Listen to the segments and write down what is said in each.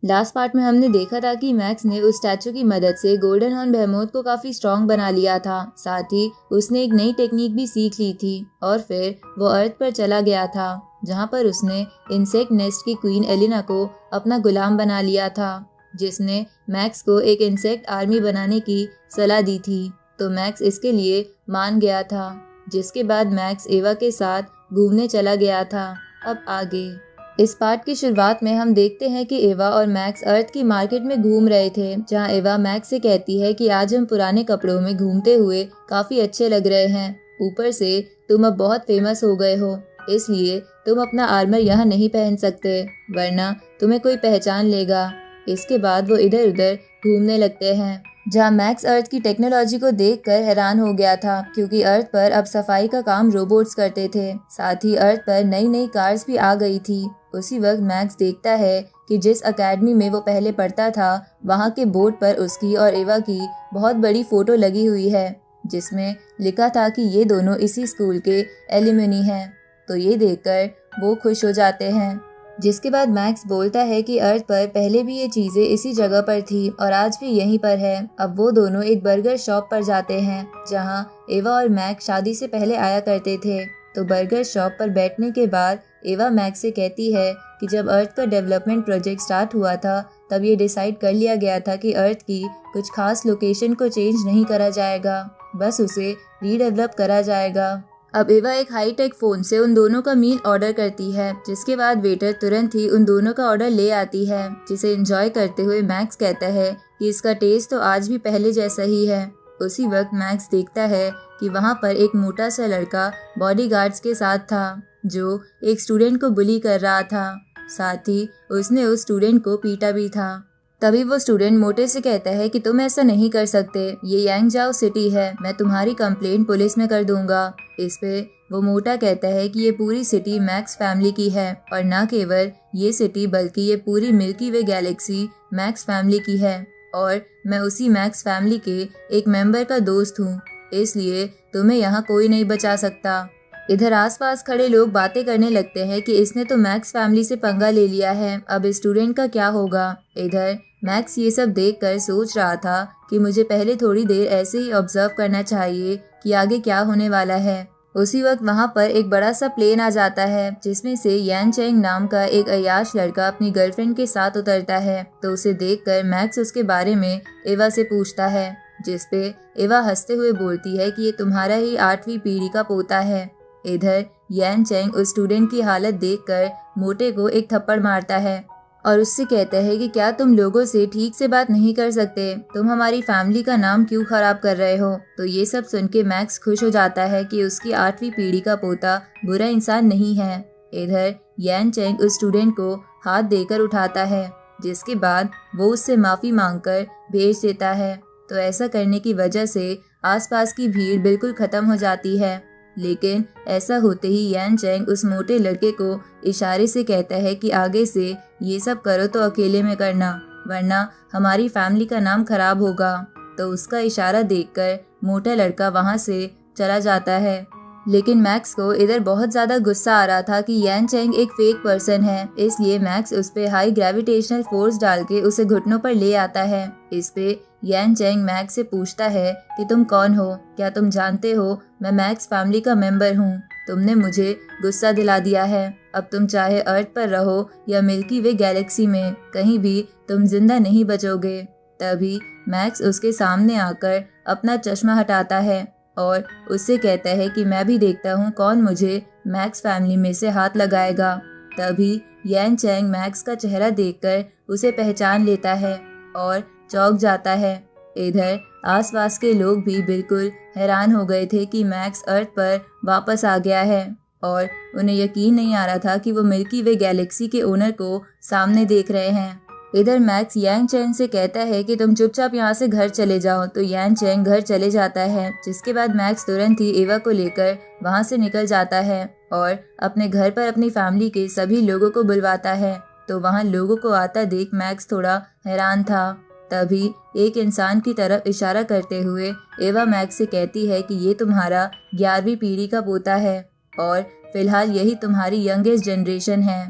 Last part में हमने देखा था कि मैक्स ने उस स्टैचू की मदद से गोल्डन हॉर्न बेहेमोथ को काफी स्ट्रॉन्ग बना लिया था। साथ ही उसने एक नई टेक्निक भी सीख ली थी और फिर वो अर्थ पर चला गया था, जहाँ पर उसने इंसेक्ट नेस्ट की क्वीन एलिना को अपना गुलाम बना लिया था, जिसने मैक्स को एक इंसेक्ट आर्मी बनाने की सलाह दी थी। तो मैक्स इसके लिए मान गया था, जिसके बाद मैक्स एवा के साथ घूमने चला गया था। अब आगे इस पार्ट की शुरुआत में हम देखते हैं कि एवा और मैक्स अर्थ की मार्केट में घूम रहे थे, जहां एवा मैक्स से कहती है कि आज हम पुराने कपड़ों में घूमते हुए काफी अच्छे लग रहे हैं। ऊपर से तुम अब बहुत फेमस हो गए हो, इसलिए तुम अपना आर्मर यहाँ नहीं पहन सकते, वरना तुम्हें कोई पहचान लेगा। इसके बाद वो इधर उधर घूमने लगते हैं, जहाँ मैक्स अर्थ की टेक्नोलॉजी को देखकर हैरान हो गया था, क्योंकि अर्थ पर अब सफाई का काम रोबोट्स करते थे। साथ ही अर्थ पर नई नई कार्स भी आ गई थी। उसी वक्त मैक्स देखता है कि जिस एकेडमी में वो पहले पढ़ता था, वहाँ के बोर्ड पर उसकी और एवा की बहुत बड़ी फोटो लगी हुई है, जिसमें लिखा था कि ये दोनों इसी स्कूल के एलुमनी हैं। तो ये देखकर वो खुश हो जाते हैं। जिसके बाद मैक्स बोलता है कि अर्थ पर पहले भी ये चीजें इसी जगह पर थी और आज भी यहीं पर है। अब वो दोनों एक बर्गर शॉप पर जाते हैं, जहां एवा और मैक्स शादी से पहले आया करते थे। तो बर्गर शॉप पर बैठने के बाद एवा मैक्स से कहती है कि जब अर्थ का डेवलपमेंट प्रोजेक्ट स्टार्ट हुआ था, तब ये डिसाइड कर लिया गया था कि अर्थ की कुछ खास लोकेशन को चेंज नहीं करा जाएगा, बस उसे रीडेवलप करा जाएगा। अब एवा एक हाई टेक फोन से उन दोनों का मील ऑर्डर करती है, जिसके बाद वेटर तुरंत ही उन दोनों का ऑर्डर ले आती है, जिसे एंजॉय करते हुए मैक्स कहता है कि इसका टेस्ट तो आज भी पहले जैसा ही है। उसी वक्त मैक्स देखता है कि वहाँ पर एक मोटा सा लड़का बॉडीगार्ड्स के साथ था, जो एक स्टूडेंट को बुली कर रहा था। साथ ही उसने उस स्टूडेंट को पीटा भी था। तभी वो स्टूडेंट मोटे से कहता है कि तुम ऐसा नहीं कर सकते, ये यांगजाओ सिटी है, मैं तुम्हारी कंप्लेंट पुलिस में कर दूंगा। इस पे वो मोटा कहता है कि ये पूरी सिटी मैक्स फैमिली की है, और न केवल ये सिटी बल्कि ये पूरी मिल्की वे गैलेक्सी मैक्स फैमिली की है, और मैं उसी मैक्स फैमिली के एक मेंबर का दोस्त हूँ, इसलिए तुम्हें यहाँ कोई नहीं बचा सकता। इधर आसपास खड़े लोग बातें करने लगते हैं कि इसने तो मैक्स फैमिली से पंगा ले लिया है, अब स्टूडेंट का क्या होगा। इधर मैक्स ये सब देखकर सोच रहा था कि मुझे पहले थोड़ी देर ऐसे ही ऑब्जर्व करना चाहिए कि आगे क्या होने वाला है। उसी वक्त वहाँ पर एक बड़ा सा प्लेन आ जाता है, जिसमें से यान चेंग नाम का एक अय्याश लड़का अपनी गर्लफ्रेंड के साथ उतरता है। तो उसे देखकर मैक्स उसके बारे में एवा से पूछता है, जिसपे एवा हंसते हुए बोलती है कि ये तुम्हारा ही 8वीं पीढ़ी का पोता है। इधर यान चेंग उस स्टूडेंट की हालत देखकर मोटे को एक थप्पड़ मारता है और उससे कहता है कि क्या तुम लोगों से ठीक से बात नहीं कर सकते, तुम हमारी फैमिली का नाम क्यों खराब कर रहे हो। तो ये सब सुन के मैक्स खुश हो जाता है कि उसकी 8वीं पीढ़ी का पोता बुरा इंसान नहीं है। इधर यान चेंग उस स्टूडेंट को हाथ देकर उठाता है, जिसके बाद वो उससे माफी मांगकर भेज देता है। तो ऐसा करने की वजह से आसपास की भीड़ बिल्कुल खत्म हो जाती है। लेकिन ऐसा होते ही यान चेंग उस मोटे लड़के को इशारे से कहता है कि आगे से ये सब करो तो अकेले में करना, वरना हमारी फैमिली का नाम खराब होगा। तो उसका इशारा देखकर मोटा लड़का वहां से चला जाता है। लेकिन मैक्स को इधर बहुत ज्यादा गुस्सा आ रहा था कि यान चेंग एक फेक पर्सन है, इसलिए मैक्स उस पे हाई ग्रेविटेशनल फोर्स डाल के उसे घुटनों पर ले आता है। इस पे यान चेंग मैक्स से पूछता है कि तुम कौन हो, क्या तुम जानते हो मैं मैक्स फैमिली का मेंबर हूँ। तुमने मुझे गुस्सा दिला दिया है, अब तुम चाहे अर्थ पर रहो या मिल्की वे गैलेक्सी में, कहीं भी तुम जिंदा नहीं बचोगे। तभी मैक्स उसके सामने आकर अपना चश्मा हटाता है और उससे कहता है कि मैं भी देखता हूँ कौन मुझे मैक्स फैमिली में से हाथ लगाएगा। तभी यान चेंग मैक्स का चेहरा देखकर उसे पहचान लेता है और चौंक जाता है। इधर आसपास के लोग भी बिल्कुल हैरान हो गए थे कि मैक्स अर्थ पर वापस आ गया है, और उन्हें यकीन नहीं आ रहा था कि वो मिल्की वे गैलेक्सी के ओनर को सामने देख रहे हैं। इधर मैक्स यान चेंग से कहता है कि तुम चुपचाप यहाँ से घर चले जाओ। तो यान चेंग घर चले जाता है, जिसके बाद मैक्स तुरंत ही एवा को लेकर वहाँ से निकल जाता है और अपने घर पर अपनी फैमिली के सभी लोगों को बुलवाता है। तो वहाँ लोगों को आता देख मैक्स थोड़ा हैरान था। तभी एक इंसान की तरफ इशारा करते हुए एवा मैक्स से कहती है कि ये तुम्हारा 11वीं पीढ़ी का पोता है और फिलहाल यही तुम्हारी यंगेस्ट जनरेशन है।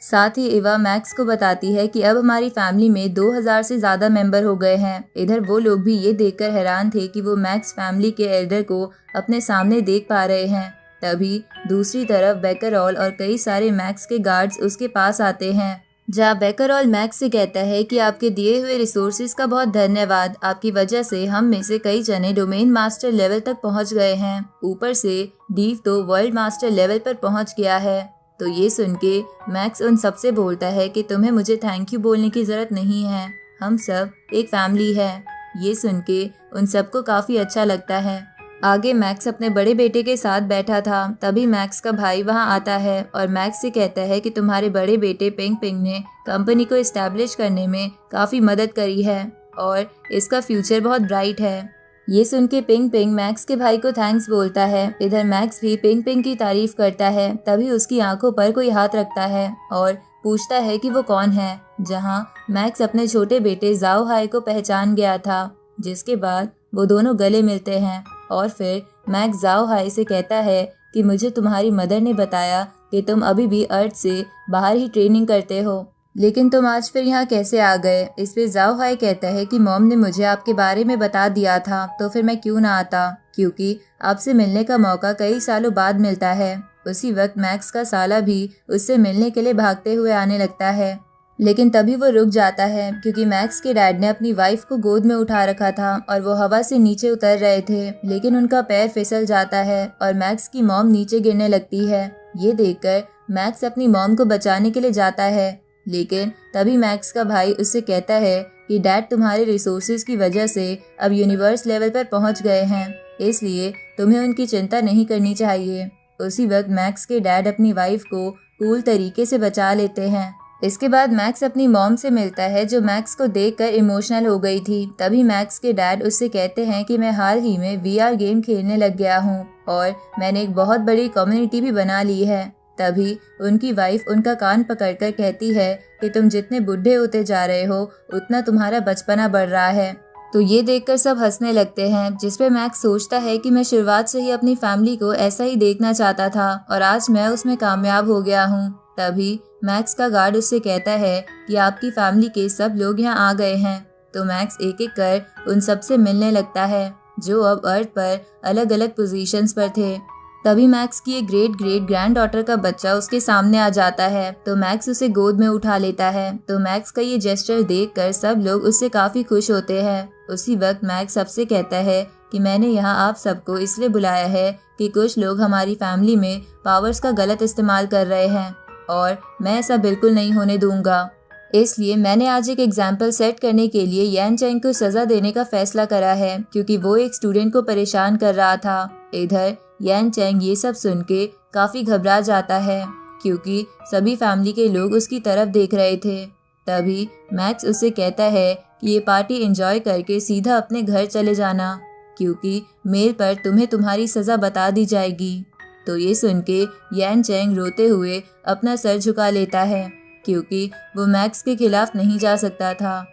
साथ ही एवा मैक्स को बताती है कि अब हमारी फैमिली में 2000 से ज्यादा मेंबर हो गए हैं। इधर वो लोग भी ये देखकर हैरान थे कि वो मैक्स फैमिली के एल्डर को अपने सामने देख पा रहे हैं। तभी दूसरी तरफ बेकरॉल और कई सारे मैक्स के गार्ड्स उसके पास आते हैं, जहाँ बेकरॉल मैक्स से कहता है कि आपके दिए हुए रिसोर्सेज का बहुत धन्यवाद। आपकी वजह से हम में से कई जने डोमेन मास्टर लेवल तक पहुंच गए हैं। ऊपर से डीव तो वर्ल्ड मास्टर लेवल पर पहुंच गया है। तो ये सुन के मैक्स उन सबसे बोलता है कि तुम्हें मुझे थैंक यू बोलने की जरूरत नहीं है, हम सब एक फैमिली है। ये सुन के उन सबको काफी अच्छा लगता है। आगे मैक्स अपने बड़े बेटे के साथ बैठा था, तभी मैक्स का भाई वहां आता है और मैक्स से कहता है कि तुम्हारे बड़े बेटे पिंग पिंग ने कंपनी को एस्टैब्लिश करने में काफी मदद करी है और इसका फ्यूचर बहुत ब्राइट है। ये सुन के पिंग पिंग मैक्स के भाई को थैंक्स बोलता है। इधर मैक्स भी पिंग पिंग की तारीफ करता है। तभी उसकी आंखों पर कोई हाथ रखता है और पूछता है कि वो कौन है, जहां मैक्स अपने छोटे बेटे जाओ हाई को पहचान गया था। जिसके बाद वो दोनों गले मिलते हैं और फिर मैक्स जाओ हाई से कहता है कि मुझे तुम्हारी मदर ने बताया कि तुम अभी भी अर्थ से बाहर ही ट्रेनिंग करते हो, लेकिन तुम आज फिर यहाँ कैसे आ गए। इस पे जाओ हाई कहता है कि मॉम ने मुझे आपके बारे में बता दिया था, तो फिर मैं क्यों ना आता, क्योंकि आपसे मिलने का मौका कई सालों बाद मिलता है। उसी वक्त मैक्स का साला भी उससे मिलने के लिए भागते हुए आने लगता है, लेकिन तभी वो रुक जाता है क्योंकि मैक्स के डैड ने अपनी वाइफ को गोद में उठा रखा था और वो हवा से नीचे उतर रहे थे, लेकिन उनका पैर फिसल जाता है और मैक्स की मॉम नीचे गिरने लगती है। ये देखकर मैक्स अपनी मॉम को बचाने के लिए जाता है, लेकिन तभी मैक्स का भाई उससे कहता है कि डैड तुम्हारे रिसोर्सेज की वजह से अब यूनिवर्स लेवल पर पहुंच गए हैं, इसलिए तुम्हें उनकी चिंता नहीं करनी चाहिए। उसी वक्त मैक्स के डैड अपनी वाइफ को कूल तरीके से बचा लेते हैं। इसके बाद मैक्स अपनी मॉम से मिलता है, जो मैक्स को देखकर इमोशनल हो गई थी। तभी मैक्स के डैड उससे कहते हैं कि मैं हाल ही में VR गेम खेलने लग गया हूँ और मैंने एक बहुत बड़ी कम्युनिटी भी बना ली है। तभी उनकी वाइफ उनका कान पकड़कर कहती है कि तुम जितने बुढ़े होते जा रहे हो उतना तुम्हारा बचपना बढ़ रहा है। तो ये देखकर सब हंसने लगते हैं, जिसपे मैक्स सोचता है कि मैं शुरुआत से ही अपनी फैमिली को ऐसा ही देखना चाहता था और आज मैं उसमें कामयाब हो गया हूँ। तभी मैक्स का गार्ड उससे कहता है कि आपकी फैमिली के सब लोग यहाँ आ गए हैं। तो मैक्स एक एक कर उन सब से मिलने लगता है, जो अब अर्थ पर अलग अलग पोजीशंस पर थे। तभी मैक्स की एक ग्रेट ग्रेट ग्रैंड डॉटर का बच्चा उसके सामने आ जाता है, तो मैक्स उसे गोद में उठा लेता है। तो मैक्स का ये जेस्चर देखकर सब लोग उससे काफी खुश होते हैं। उसी वक्त मैक्स सबसे कहता है कि मैंने यहाँ आप सबको इसलिए बुलाया है कि कुछ लोग हमारी फैमिली में पावर्स का गलत इस्तेमाल कर रहे हैं और मैं ऐसा बिल्कुल नहीं होने दूंगा। इसलिए मैंने आज एक एग्जाम्पल सेट करने के लिए यान चैंग को सजा देने का फैसला करा है, क्योंकि वो एक स्टूडेंट को परेशान कर रहा था। इधर यान चैंग ये सब सुन के काफी घबरा जाता है, क्योंकि सभी फैमिली के लोग उसकी तरफ देख रहे थे। तभी मैक्स उससे कहता है कि ये पार्टी एंजॉय करके सीधा अपने घर चले जाना, क्योंकि मेल पर तुम्हें तुम्हारी सजा बता दी जाएगी। तो ये सुन के यान चैंग रोते हुए अपना सर झुका लेता है, क्योंकि वो मैक्स के खिलाफ नहीं जा सकता था।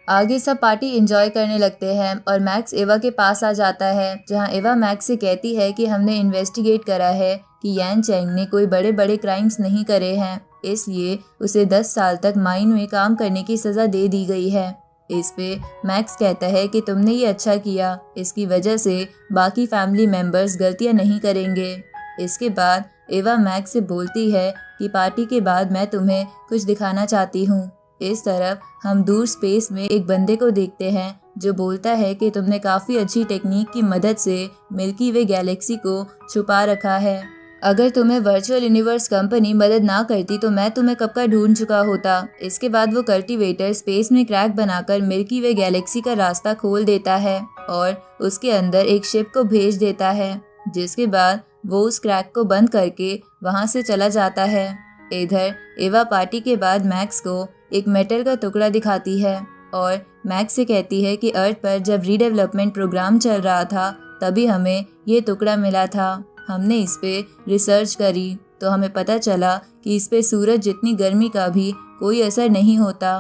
आगे सब पार्टी एंजॉय करने लगते हैं और मैक्स एवा के पास आ जाता है, जहां एवा मैक्स से कहती है कि हमने इन्वेस्टिगेट करा है कि यान चैंग ने कोई बड़े बड़े क्राइम्स नहीं करे हैं, इसलिए उसे 10 साल तक माइन में काम करने की सजा दे दी गई है। इस पे मैक्स कहता है कि तुमने ये अच्छा किया, इसकी वजह से बाकी फैमिली मेंबर्स गलतियां नहीं करेंगे। इसके बाद एवा मैक्स से बोलती है कि पार्टी के बाद मैं तुम्हें कुछ दिखाना चाहती हूँ। इस तरफ हम दूर स्पेस में एक बंदे को देखते हैं, जो बोलता है कि तुमने काफ़ी अच्छी टेक्निक की मदद से मिल्की वे गैलेक्सी को छुपा रखा है। अगर तुम्हें वर्चुअल यूनिवर्स कंपनी मदद ना करती तो मैं तुम्हें कब का ढूंढ चुका होता। इसके बाद वो कल्टीवेटर स्पेस में क्रैक बनाकर मिल्की वे गैलेक्सी का रास्ता खोल देता है और उसके अंदर एक शिप को भेज देता है, जिसके बाद वो उस क्रैक को बंद करके वहां से चला जाता है। इधर एवा पार्टी के बाद मैक्स को एक मेटल का टुकड़ा दिखाती है और मैक्स से कहती है कि अर्थ पर जब रीडेवलपमेंट प्रोग्राम चल रहा था तभी हमें ये टुकड़ा मिला था। हमने इस पे रिसर्च करी तो हमें पता चला कि इस पे सूरज जितनी गर्मी का भी कोई असर नहीं होता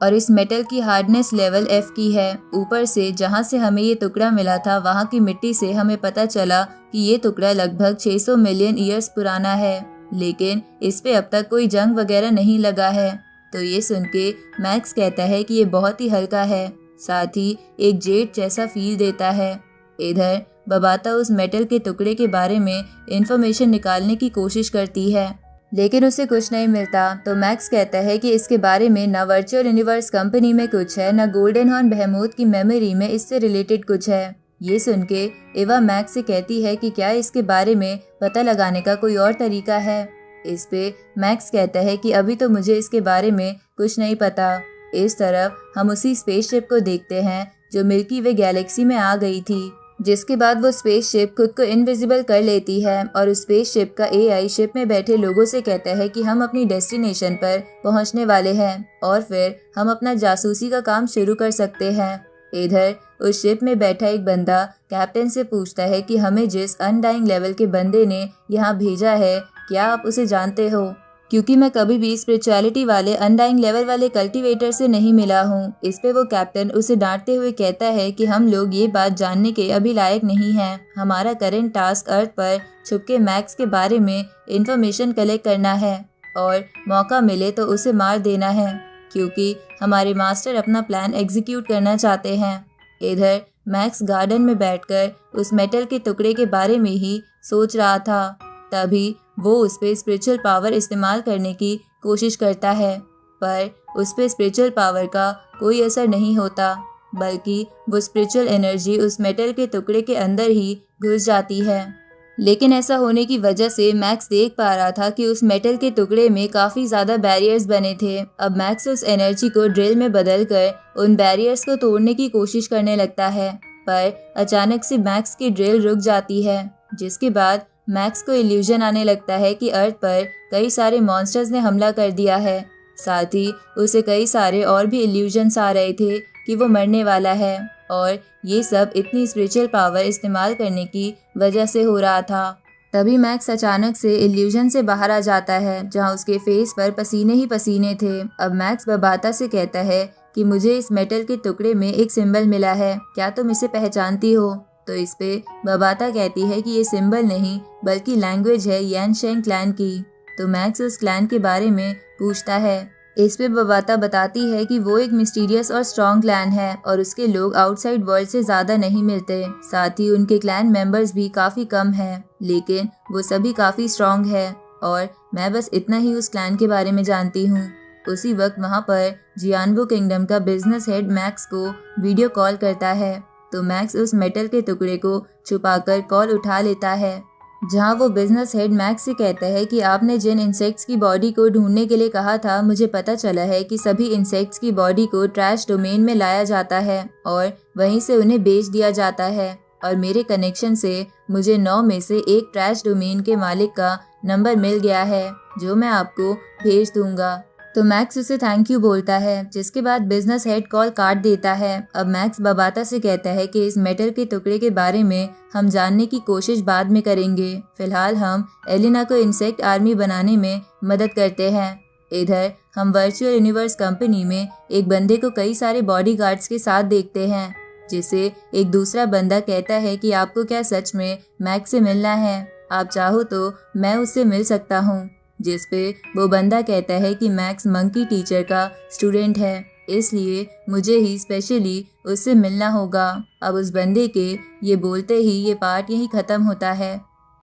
और इस मेटल की हार्डनेस लेवल F की है। ऊपर से जहाँ से हमें ये टुकड़ा मिला था वहाँ की मिट्टी से हमें पता चला कि ये टुकड़ा लगभग 600 मिलियन ईयर्स पुराना है। लेकिन इस पे अब तक कोई जंग वगैरह नहीं लगा है। तो ये सुन के मैक्स कहता है कि ये बहुत ही हल्का है, साथ ही एक जेट जैसा फील देता है। इधर बबाता उस मेटल के टुकड़े के बारे में इंफॉर्मेशन निकालने की कोशिश करती है, लेकिन उसे कुछ नहीं मिलता। तो मैक्स कहता है कि इसके बारे में ना वर्चुअल यूनिवर्स कंपनी में कुछ है, ना गोल्डन हॉर्न बेहेमोथ की मेमोरी में इससे रिलेटेड कुछ है। ये सुन के एवा मैक्स से कहती है कि क्या इसके बारे में पता लगाने का कोई और तरीका है। इस पे मैक्स कहता है कि अभी तो मुझे इसके बारे में कुछ नहीं पता। इस तरफ हम उसी स्पेसशिप को देखते हैं जो मिल्की वे गैलेक्सी में आ गई थी, जिसके बाद वो स्पेसशिप खुद को इनविजिबल कर लेती है और उस स्पेसशिप का एआई शिप में बैठे लोगों से कहता है कि हम अपनी डेस्टिनेशन पर पहुंचने वाले हैं और फिर हम अपना जासूसी का काम शुरू कर सकते हैं। इधर उस शिप में बैठा एक बंदा कैप्टन से पूछता है कि हमें जिस अनडाइंग लेवल के बंदे ने यहाँ भेजा है, क्या आप उसे जानते हो? क्योंकि मैं कभी भी स्पिरिचुअलिटी वाले अनडाइंग लेवल वाले कल्टीवेटर से नहीं मिला हूँ। इस पे वो कैप्टन उसे डांटते हुए कहता है कि हम लोग ये बात जानने के अभी लायक नहीं हैं। हमारा करंट टास्क अर्थ पर छुपके मैक्स के बारे में इंफॉर्मेशन कलेक्ट करना है और मौका मिले तो उसे मार देना है, क्योंकि हमारे मास्टर अपना प्लान एग्जीक्यूट करना चाहते हैं। इधर मैक्स गार्डन में बैठकर उस मेटल के टुकड़े के बारे में ही सोच रहा था। तभी वो उस पे स्पिरिचुअल पावर इस्तेमाल करने की कोशिश करता है, पर उस पे स्पिरिचुअल पावर का कोई असर नहीं होता, बल्कि वो स्पिरिचुअल एनर्जी उस मेटल के टुकड़े के अंदर ही घुस जाती है। लेकिन ऐसा होने की वजह से मैक्स देख पा रहा था कि उस मेटल के टुकड़े में काफ़ी ज़्यादा बैरियर्स बने थे। अब मैक्स उस एनर्जी को ड्रिल में बदलकर उन बैरियर्स को तोड़ने की कोशिश करने लगता है, पर अचानक से मैक्स की ड्रिल रुक जाती है, जिसके बाद मैक्स को इल्यूजन आने लगता है कि अर्थ पर कई सारे मॉन्स्टर्स ने हमला कर दिया है। साथ ही उसे कई सारे और भी इल्यूजन्स आ रहे थे कि वो मरने वाला है, और ये सब इतनी स्पिरिचुअल पावर इस्तेमाल करने की वजह से हो रहा था। तभी मैक्स अचानक से इल्यूजन से बाहर आ जाता है, जहाँ उसके फेस पर पसीने ही पसीने थे। अब मैक्स बबाता से कहता है कि मुझे इस मेटल के टुकड़े में एक सिंबल मिला है, क्या तुम इसे पहचानती हो? तो इस पे बबाता कहती है कि ये सिंबल नहीं बल्कि लैंग्वेज है यानशेंग क्लैन की। तो मैक्स उस क्लैन के बारे में पूछता है। इस पे बबाता बताती है कि वो एक मिस्टीरियस और स्ट्रॉन्ग क्लैन है और उसके लोग आउटसाइड वर्ल्ड से ज़्यादा नहीं मिलते। साथ ही उनके क्लैन मेंबर्स भी काफ़ी कम हैं, लेकिन वो सभी काफ़ी स्ट्रॉन्ग है और मैं बस इतना ही उस क्लैन के बारे में जानती हूँ। उसी वक्त वहाँ पर जियानबो किंगडम का बिजनेस हेड मैक्स को वीडियो कॉल करता है। तो मैक्स उस मेटल के टुकड़े को छुपाकर कॉल उठा लेता है, जहां वो बिजनेस हेड मैक्स से कहता है कि आपने जिन इंसेक्ट्स की बॉडी को ढूंढने के लिए कहा था, मुझे पता चला है कि सभी इंसेक्ट्स की बॉडी को ट्रैश डोमेन में लाया जाता है और वहीं से उन्हें बेच दिया जाता है, और मेरे कनेक्शन से मुझे 9 में से एक ट्रैश डोमेन के मालिक का नंबर मिल गया है, जो मैं आपको भेज दूंगा। तो मैक्स उसे थैंक यू बोलता है, जिसके बाद बिजनेस हेड कॉल काट देता है। अब मैक्स बबाता से कहता है कि इस मेटल के टुकड़े के बारे में हम जानने की कोशिश बाद में करेंगे, फिलहाल हम एलिना को इंसेक्ट आर्मी बनाने में मदद करते हैं। इधर हम वर्चुअल यूनिवर्स कंपनी में एक बंदे को कई सारे बॉडीगार्ड्स के साथ देखते हैं, जिसे एक दूसरा बंदा कहता है कि आपको क्या सच में मैक्स से मिलना है? आप चाहो तो मैं उससे मिल सकता हूँ। जिस पे वो बंदा कहता है कि मैक्स मंकी टीचर का स्टूडेंट है, इसलिए मुझे ही स्पेशली उससे मिलना होगा। अब उस बंदे के ये बोलते ही ये पार्ट यहीं ख़त्म होता है।